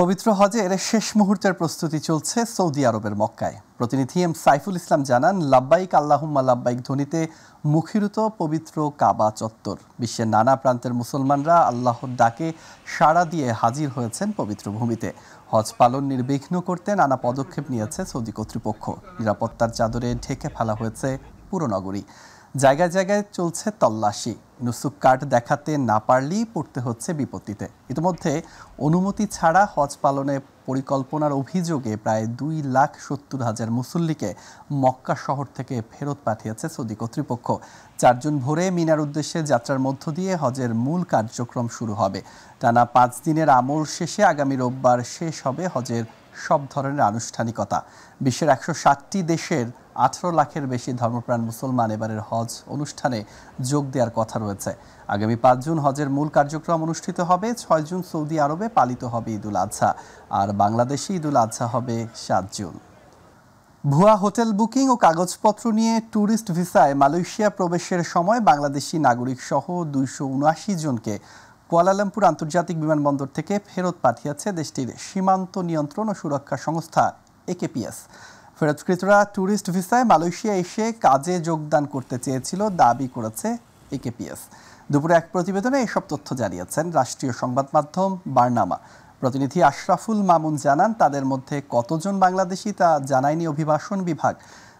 পবিত্র হজের শেষ মুহূর্তের প্রস্তুতি চলছে সৌদি আরবের মক্কায়। প্রতিনিধি এম সাইফুল ইসলাম জানান, লাব্বাইক আল্লাহুম্মা লাব্বাইক ধ্বনিতে মুখরিত পবিত্র কাবা চত্বর। বিশ্বের নানা প্রান্তের মুসলমানরা আল্লাহর ডাকে সাড়া দিয়ে হাজির হয়েছেন পবিত্র ভূমিতে। হজ পালন নির্বিঘ্ন করতে নানা পদক্ষেপ নিয়েছে সৌদি কর্তৃপক্ষ। নিরাপত্তার চাদরে ঢেকে ফেলা হয়েছে পুরো নগরী। জায়গায় জায়গায় চলছে তল্লাশি। নুসুক কার্ড দেখাতে না পারলেই পড়তে হচ্ছে বিপত্তিতে। ইতিমধ্যে অনুমতি ছাড়া হজ পালনে পরিকল্পনার অভিযোগে প্রায় 2,70,000 মুসল্লিকে মক্কা শহর থেকে ফেরত পাঠিয়েছে সৌদি কর্তৃপক্ষ। 4 জুন ভোরে মিনার উদ্দেশ্যে যাত্রার মধ্য দিয়ে হজের মূল কার্যক্রম শুরু হবে। টানা 5 দিনের আমল শেষে আগামী রোববার শেষ হবে হজের সব ধরনের আনুষ্ঠানিকতা। বিশ্বের 160টি দেশের 18 লাখের বেশি ধর্মপ্রাণ মুসলমান এবারের হজ অনুষ্ঠানে যোগ দেওয়ার কথা রয়েছে। আগামী 5 জুন হজের মূল কার্যক্রম অনুষ্ঠিত হবে। 6 জুন সৌদি আরবে পালিত হবে ঈদুল আজহা, আর বাংলাদেশে ঈদুল আজহা হবে 7 জুন। ভুয়া হোটেল বুকিং ও কাগজপত্র নিয়ে ট্যুরিস্ট ভিসায় মালয়েশিয়া প্রবেশের সময় বাংলাদেশি নাগরিক সহ 279 জনকে কুয়ালালামপুর আন্তর্জাতিক বিমানবন্দর থেকে ফেরত পাঠিয়েছে দেশটির সীমান্ত নিয়ন্ত্রণ ও সুরক্ষা সংস্থা AKPS। ফেরতকৃতরা ট্যুরিস্ট ভিসায় মালয়েশিয়া এসে কাজে যোগদান করতে চেয়েছিল দাবি করেছে AKPS। দুপুরে এক প্রতিবেদনে এসব তথ্য জানিয়েছেন রাষ্ট্রীয় সংবাদ মাধ্যম বার্নামা। প্রতিনিধি আশরাফুল মামুন জানান, তাদের মধ্যে কতজন বাংলাদেশি তা জানায়নি অভিবাসন বিভাগ।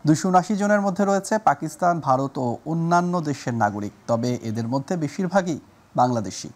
279 জনের মধ্যে রয়েছে পাকিস্তান, ভারত ও অন্যান্য দেশের নাগরিক, তবে এদের মধ্যে বেশিরভাগই বাংলাদেশি।